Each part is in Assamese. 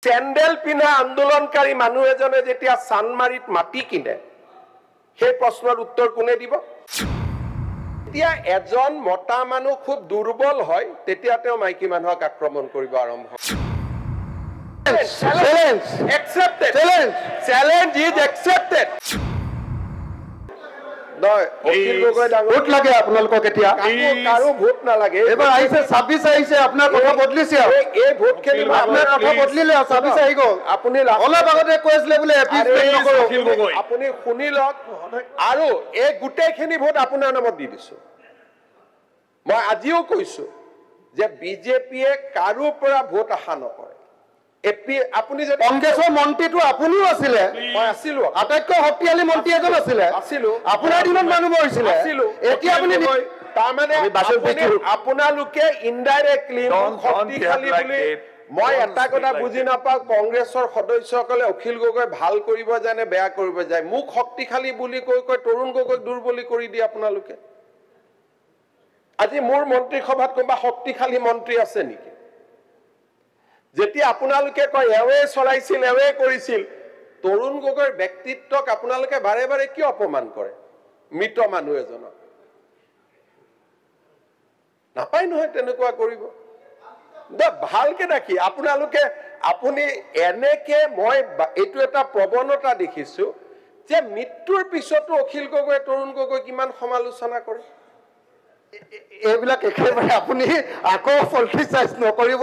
চেণ্ডেল পিন্ধা আন্দোলনকাৰী মানুহ এজনে যেতিয়া চানমাৰিত মাটি কিনে সেই প্ৰশ্নৰ উত্তৰ কোনে দিব? এতিয়া এজন মতা মানুহ খুব দুৰ্বল হয় তেতিয়া তেওঁ মাইকী মানুহক আক্ৰমণ কৰিব আৰম্ভ কৰে। Challenge accepted. Challenge is accepted. Vote লাগে আপোনালোকক এতিয়া কাৰো ভোট নালাগে। এবাৰ আহিছে 26 আহিছে আপোনাৰ কথা বদলিছে এই ভোট খেলিব আপোনাৰ কথা বদলিলে 26 আহি গ'ল। আপুনি অলপ আগতে কৈছিলে বোলে আপুনি শুনি লওক আৰু এই গোটেইখিনি ভোট আপোনাৰ নামত দি দিছো। মই আজিও কৈছো যে বিজেপিয়ে কাৰো পৰা ভোট আশা নকৰে। আপুনি যে কংগ্ৰেছৰ মন্ত্ৰীটো আপুনিও আছিলে, মই আছিলো, আটাইতকৈ শক্তিশালী মন্ত্ৰী এজন আছিলে, আছিলো, আপোনাৰ দিনত মানুহ মৰিছিলে, এতিয়া আপুনি তাৰমানে আপোনালোকে ইনডাইৰেক্টলি শক্তিশালী বুলি মই এটা কথা বুজি নাপাওঁ। কংগ্ৰেছৰ সদস্যসকলে অখিল গগৈ ভাল কৰিব যায় নে বেয়া কৰিব যায়, মোক শক্তিশালী বুলি কৈ তৰুণ গগৈক দুৰ্বলী কৰি দিয়ে আপোনালোকে। আজি মোৰ মন্ত্ৰীসভাত কোনোবা শক্তিশালী মন্ত্ৰী আছে নেকি? যেতিয়া আপোনালোকে কয় এৱে চলাইছিল এৱে কৰিছিল, তৰুণ গগৈৰ ব্যক্তিত্বক আপোনালোকে বাৰে বাৰে কিয় অপমান কৰে? মৃত মানুহ এজনক নাপায় নহয় তেনেকুৱা কৰিব। ভালকে দেখি আপোনালোকে আপুনি এনেকে মই এইটো এটা প্ৰৱণতা দেখিছো যে মৃত্যুৰ পিছতো অখিল গগৈ তৰুণ গগৈ কিমান সমালোচনা কৰে। এইবিলাক একেবাৰে আপুনি আকৌ পলিটিচাইজ নকৰিব,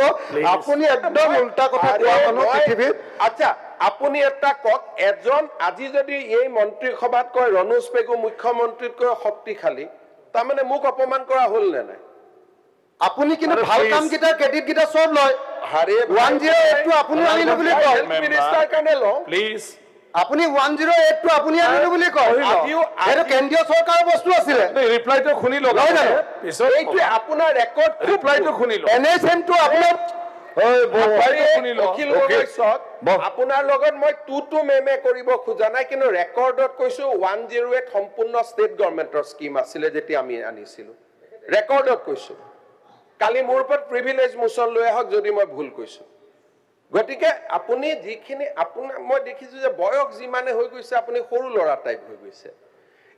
আপুনি একদম উল্টা কথা কোৱা মানুহ পৃথিৱীত। আচ্ছা আপুনি এটা কওক, এজন আজি যদি এই মন্ত্ৰীসভাত কয় ৰণোজ পেগু মুখ্যমন্ত্ৰীতকৈ শক্তিশালী, তাৰমানে মোক অপমান কৰা হ'ল নে নাই? আপুনি কিন্তু ভাল কাম কেইটা ক্ৰেডিট কেইটা চব লয়। 108টো আপুনি আনিলো বুলি কয়, মিনিষ্টাৰ কাৰণে লওঁ প্লিজ। আপুনি 108টো আপুনি আনিলো বুলি কয়, এইটো কেন্দ্ৰীয় চৰকাৰৰ বস্তু আছিলে। ৰিপ্লাইটো শুনি লওক, এইটো আপোনাৰ ৰেকৰ্ড, ৰিপ্লাইটো শুনি লওক। এনএছএনটো আপোনাৰ আপোনাৰ লগত মই টু মেমে কৰিব খোজা নাই, কিন্তু ৰেকৰ্ডত কৈছো 108 সম্পূৰ্ণ ষ্টেট গভৰ্ণমেণ্টৰ স্কিম আছিলে যেতিয়া আমি আনিছিলো। ৰেকৰ্ডত কৈছো। কালি মোৰ ওপৰত প্ৰিভিলেজ মোচন লৈ আহক যদি মই ভুল কৈছো। গতিকে আপুনি যিখিনি আপোনাৰ মই দেখিছো যে বয়স যিমানে হৈ গৈছে আপুনি সৰু ল'ৰা টাইপ হৈ গৈছে।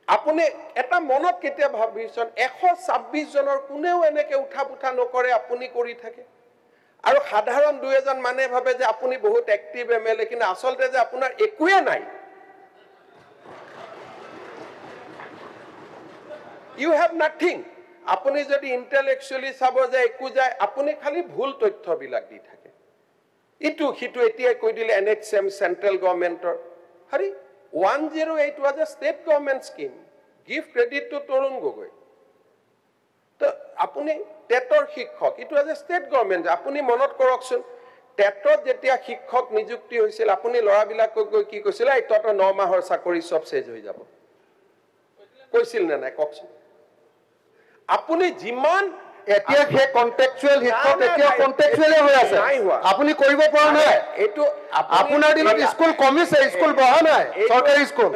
আপুনি এটা মনত কেতিয়া ভাবিছন 126 জনৰ কোনেও এনেকে উঠা পুঠা নকৰে, আপুনি কৰি থাকে। আৰু সাধাৰণ দুই এজন মানে ভাবে যে আপুনি বহুত এক্টিভ এমএলএ, কিন্তু আচলতে যে আপোনাৰ একোৱে নাই। You have nothing. আপুনি যদি ইন্টেলেকচুৱেলি চাব যে একো যায়, আপুনি খালি ভুল তথ্যবিলাক দি থাকে। ইটো সিটো এতিয়াই কৈ দিলে NHM চেন্ট্ৰেল গভৰ্ণমেণ্টৰ। হৰি 108 was a state government scheme. Give credit to Tarun Gogoi. তো আপুনি টেটৰ শিক্ষক, it was a state government. আপুনি মনত কৰকচোন, টেটত যেতিয়া শিক্ষক নিযুক্তি হৈছিল আপুনি ল'ৰাবিলাকক গৈ কি কৈছিল? এই তহঁতৰ 9 মাহৰ চাকৰি চব চেজ হৈ যাব কৈছিল নে নাই কওকচোন? আপুনি যিমান এতিয়া সেই কন্টেক্সুৱেল শিক্ষক এতিয়া কন্টেক্সুৱেলে হৈ আছে, আপুনি কৰিব পৰা নাই। এইটো আপোনাৰ দিনত স্কুল কমিছে, স্কুল বহা নাই, চৰকাৰী স্কুল।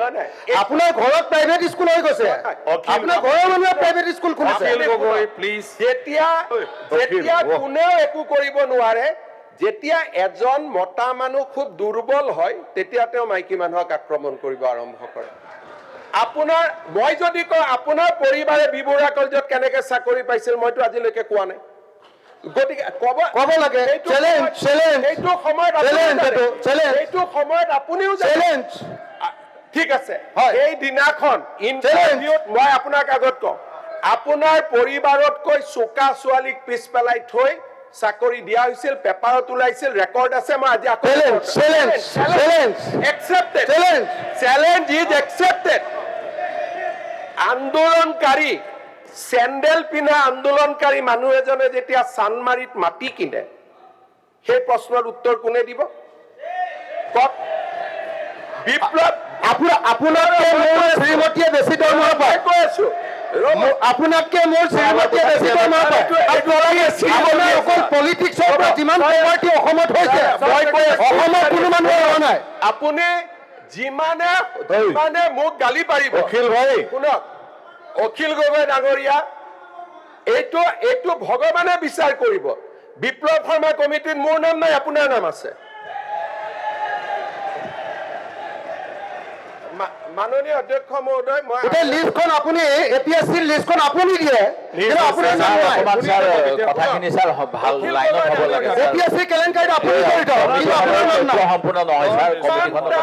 আপোনাৰ ঘৰত প্ৰাইভেট স্কুল হৈ গৈছে, আপোনাৰ ঘৰৰ মানুহে প্ৰাইভেট স্কুল খুলিছে। যেতিয়া কোনেও একো কৰিব নোৱাৰে, যেতিয়া এজন মতা মানুহ খুব দুৰ্বল হয় তেতিয়া তেওঁ মাইকী মানুহক আক্ৰমণ কৰিব আৰম্ভ কৰে। আপোনাৰ মই যদি কওঁ আপোনাৰ পৰিবাৰে বিবৰা কলেজত কেনেকে চাকৰি পাইছিল, মইতো আজিলৈকে কোৱা নাই। গতিকে ক'ব লাগে। এইটো সময়ত আপুনিও চ্যালেঞ্জ। ঠিক আছে, এই দিনাখন ইণ্টাৰভিউত মই আপোনাক আগত কওঁ, আপোনাৰ পৰিবাৰতকৈ চোকা ছোৱালীক পিছ পেলাই থৈ চাকৰি দিয়া হৈছিল, পেপাৰত ওলাইছিল, ৰেকৰ্ড আছে। মই আজি চ্যালেঞ্জ ইজ একচেপ্টেড। আন্দোলনকাৰী চেণ্ডেল পিন্ধা আন্দোলনকাৰী মানুহ এজনে যেতিয়া চানমাৰিত মাটি কিনে সেই প্ৰশ্নৰ উত্তৰ কোনে দিব? কওক। বিপ্লৱ আপোনাতকে মোৰ শ্ৰীমতীয়ে বেছি দৰমহা পায়, কৈ আছো। আপোনাতকে মোৰ শ্ৰীমতীয়ে বেছি দৰমহা পায়। অকল পলিটিক্সৰ পৰা যিমান প্ৰপাৰ্টি অসমত হৈছে, অসমত কোনো মানুহে হোৱা নাই। আপুনি যিমানে মোক গালি পাৰিব, অখিল ভাই শুনক, অখিল গগৈ ডাঙৰীয়া, এইটো ভগৱানে বিচাৰ কৰিব। বিপ্লৱ শৰ্মা কমিটিত মোৰ নাম নাই, আপোনাৰ নাম আছে। মাননীয় অধ্যক্ষ মহোদয় মই গোটেই লিষ্টখন আপুনি APSC লিষ্টখন আপুনি দিয়ে কিন্তু আপোনাৰ নাম নাই কথাখিনি স্যাৰ ভাল লাইনত হ'ব লাগে APSC কেলেংকাৰীত আপুনি জড়িত কিন্তু আপোনাৰ নাম নাই সম্পূৰ্ণ নহয় স্যাৰ কমিটিখনৰ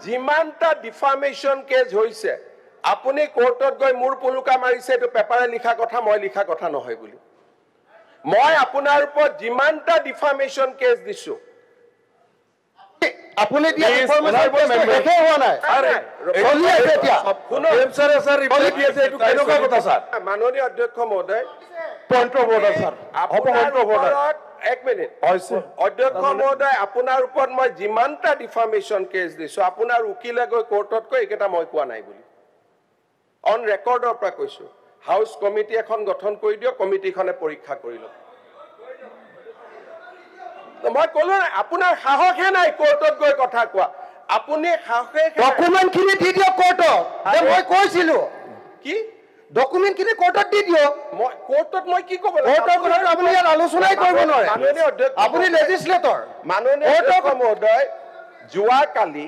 যিমানটা ডিফামেশ্যন কেছ হৈছে আপুনি কোৰ্টত গৈ মোৰ পুলুকা মাৰিছে এইটো পেপাৰে লিখা কথা মই লিখা কথা নহয় বুলি মই আপোনাৰ ওপৰত যিমানটা ডিফামেশ্যন কেছ দিছো আপুনি দিয়া ইনফৰমেশ্যন শেষে হোৱা নাই চলি আছে এতিয়া মাননীয় অধ্যক্ষ মহোদয় পইণ্ট অফ অৰ্ডাৰ ছাৰ আপোনাৰ ওপৰত এক মিনিট অধ্যক্ষ মহোদয় আপোনাৰ ওপৰত মই যিমানটা ডিফামেশ্যন কেছ দিছো আপোনাৰ উকিলে গৈ কোৰ্টত কৈ এইকেইটা মই কোৱা নাই বুলি অন ৰেকৰ্ডৰ পৰা কৈছো হাউচ কমিটি এখন গঠন কৰি দিয়ক কমিটিখনে পৰীক্ষা কৰি লওক মই ক'লো নাই আপোনাৰ সাহসে নাই কোৰ্টত গৈ কথা কোৱা আপুনি সাহসে ডকুমেণ্টখিনি দি দিয়ক কোৰ্টত যে মই কৈছিলো কি ডকুমেণ্টখিনি কোৰ্টত দি দিয়ক মই কোৰ্টত মই কি ক'ব কোৰ্টৰ কথাটো আপুনি ইয়াত আলোচনাই কৰিব নোৱাৰে মাননীয় অধ্যক্ষ আপুনি লেজিছলেটৰ মাননীয় অধ্যক্ষ মহোদয় যোৱাকালি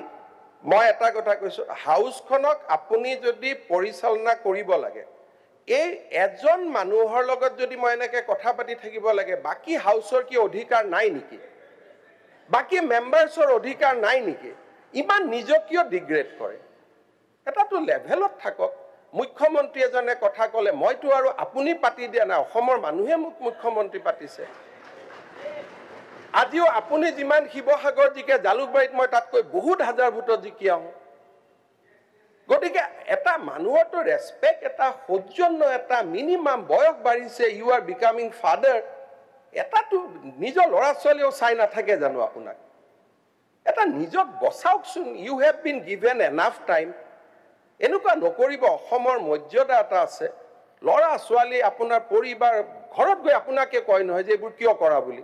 মই এটা কথা কৈছো হাউচখনক আপুনি যদি পৰিচালনা কৰিব লাগে এই এজন মানুহৰ লগত যদি মই এনেকে কথা পাতি থাকিব লাগে বাকি হাউচৰ কি অধিকাৰ নাই নেকি বাকি মেম্বাৰ্ছৰ অধিকাৰ নাই নেকি ইমান নিজক কিয় ডিগ্ৰেড কৰে এটাতো লেভেলত থাকক মুখ্যমন্ত্ৰী এজনে কথা ক'লে মইতো আৰু আপুনি পাতি দিয়া নাই অসমৰ মানুহে মোক মুখ্যমন্ত্ৰী পাতিছে আজিও আপুনি যিমান শিৱসাগৰ জিকে জালুকবাৰীত মই তাতকৈ বহুত হাজাৰ ভোটত জিকি আহোঁ গতিকে এটা মানুহৰতো ৰেছপেক্ট এটা সৌজন্য এটা মিনিমাম বয়স বাঢ়িছে ইউ আৰ বিকামিং ফাদাৰ এটাতো নিজৰ ল'ৰা ছোৱালীও চাই নাথাকে জানো আপোনাক এটা নিজক বচাওকচোন you have been given enough time এনেকুৱা নকৰিব অসমৰ মৰ্যাদা এটা আছে ল'ৰা ছোৱালী আপোনাৰ পৰিবাৰ ঘৰত গৈ আপোনাকে কয় নহয় যে এইবোৰ কিয় কৰা বুলি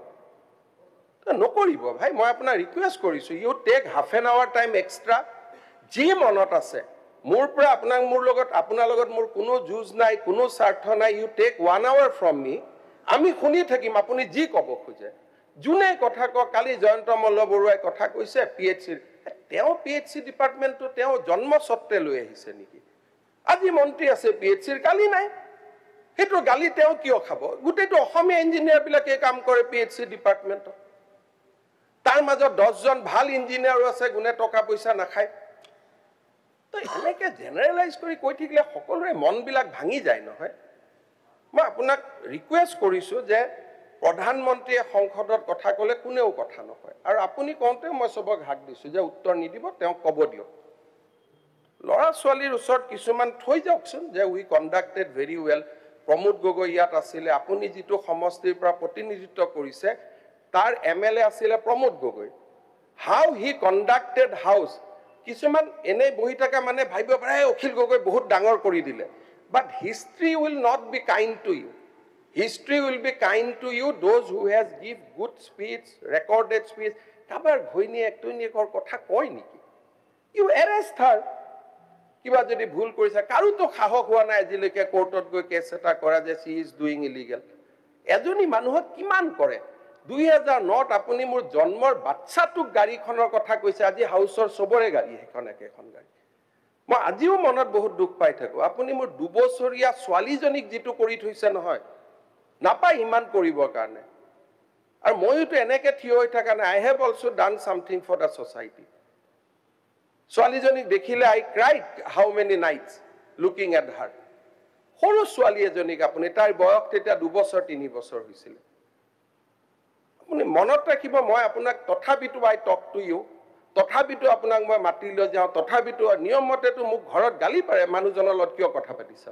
নকৰিব ভাই মই আপোনাক ৰিকুৱেষ্ট কৰিছো you take half an hour time extra যি মনত আছে মোৰ পৰা আপোনাক মোৰ লগত আপোনাৰ লগত মোৰ কোনো যুঁজ নাই কোনো স্বাৰ্থ নাই ইউ টেক 1 আৱাৰ ফ্ৰম মি আমি শুনি থাকিম আপুনি যি ক'ব খোজে যোনে কথা কয় কালি জয়ন্ত মল্ল বৰুৱাই কথা কৈছে পিএইচসি তেওঁ পিএইচসি ডিপাৰ্টমেণ্টটো তেওঁ জন্মস্বত্ৰে লৈ আহিছে নেকি আজি মন্ত্ৰী আছে পিএইচসিৰ কালি নাই সেইটো গালি তেওঁ কিয় খাব গোটেইটো অসমীয়া ইঞ্জিনিয়াৰবিলাকে কাম কৰে পিএইচসি ডিপাৰ্টমেণ্টত তাৰ মাজত 10 জন ভাল ইঞ্জিনিয়াৰো আছে গুণে টকা পইচা নাখায় তো এনেকে জেনেৰেলাইজ কৰি কৈ থাকিলে সকলোৰে মনবিলাক ভাঙি যায় নহয় মই আপোনাক ৰিকুৱেষ্ট কৰিছো যে প্ৰধানমন্ত্ৰীয়ে সংসদত কথা ক'লে কোনেও কথা নকয় আৰু আপুনি কওঁতে মই সবক হাক দিছো যে উত্তৰ নিদিব তেওঁ ক'ব দিয়ক ল'ৰা ছোৱালীৰ ওচৰত কিছুমান থৈ যাওকচোন যে we conducted very well Pramod Gogoi ইয়াত আছিলে আপুনি যিটো সমষ্টিৰ পৰা প্ৰতিনিধিত্ব কৰিছে তাৰ এমএলএ আছিলে Pramod Gogoi how he conducted house কিছুমান এনে বহি থকা মানে ভাবিব পাৰে অখিল গগৈ বহুত ডাঙৰ কৰি দিলে but history will not be kind to you history will be kind to you those who has give good speech recorded speech কাৰোবাৰ ঘৈণীয়েক টৈণীয়েকৰ কথা কয় নেকি ইউ এৰেষ্ট হাৰ কিবা যদি ভুল কৰিছে কাৰোতো সাহস হোৱা নাই আজিলৈকে কোৰ্টত গৈ কেছ এটা কৰা যে চি ইজ ডুইং ইলিগেল এজনী মানুহক কিমান কৰে 2009 আপুনি মোৰ জন্মৰ বাচ্চাটোক গাড়ীখনৰ কথা কৈছে আজি হাউচৰ সবৰে গাড়ী এখন একেখন গাড়ী মই আজিও মনত বহুত দুখ পাই থাকো আপুনি মোৰ 2 বছৰীয়া ছোৱালীজনীক যিটো কৰি থৈছে নহয় নাপায় ইমান কৰিবৰ কাৰণে আৰু মইতো এনেকে থিয় হৈ থকা নাই I have also done something for the society ছোৱালীজনীক দেখিলে I cried how many nights looking at her সৰু ছোৱালী এজনীক আপুনি তাইৰ বয়স তেতিয়া 2 বছৰ 3 বছৰ হৈছিল আপুনি মনত ৰাখিব মই আপোনাক তথাপিতো আই টক টু ইউ তথাপিতো আপোনাক মই মাতি লৈ যাওঁ তথাপিতো নিয়মতেতো মোক ঘৰত গালি পাৰে মানুহজনৰ লগত কিয় কথা পাতিছা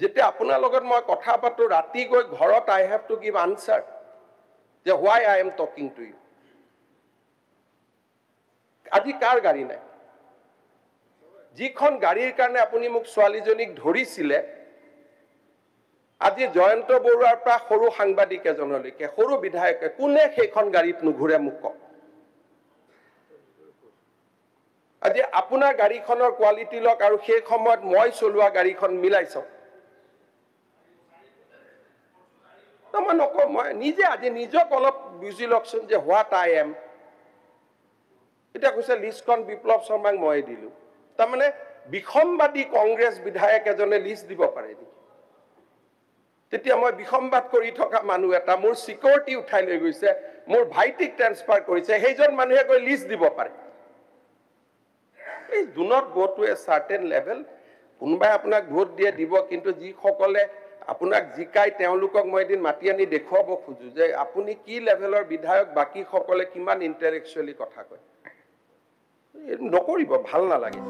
যেতিয়া আপোনাৰ লগত মই কথা পাতো ৰাতি গৈ ঘৰত I have to give answer যে why I am talking to you আজি কাৰ গাড়ী নাই যিখন গাড়ীৰ কাৰণে আপুনি মোক ছোৱালীজনীক ধৰিছিলে আজি জয়ন্ত বৰুৱাৰ পৰা সৰু সাংবাদিক এজনলৈকে সৰু বিধায়কে কোনে সেইখন গাড়ীত নুঘূৰে মোক কওক আজি আপোনাৰ গাড়ীখনৰ কোৱালিটি লক আৰু সেই সময়ত মই চলোৱা গাড়ীখন মিলাই চাওক মই নকওঁ মই নিজে আজি নিজক অলপ বুজি লওকচোন যে হোৱাট আই এম এতিয়া কৈছে লিষ্টখন বিপ্লৱ শৰ্মাক মই দিলোঁ তাৰমানে বিসম্বাদী কংগ্ৰেছ বিধায়ক এজনে লিষ্ট দিব পাৰে নেকি তেতিয়া মই বিসম্বাদ কৰি থকা মানুহ এটা মোৰ সিকিউৰিটি উঠাই লৈ গৈছে মোৰ ভাইটিক ট্ৰান্সফাৰ কৰিছে সেইজন মানুহে গৈ লিষ্ট দিব পাৰে এই do not go to A certain level কোনোবাই আপোনাক ভোট দিয়ে দিব কিন্তু যিসকলে আপোনাক জিকাই তেওঁলোকক মই এদিন মাতি আনি দেখুৱাব খোজো যে আপুনি কি লেভেলৰ বিধায়ক বাকি সকলে কিমান ইন্টেলেকচুৱেলি কথা কয় নকৰিব ভাল নালাগে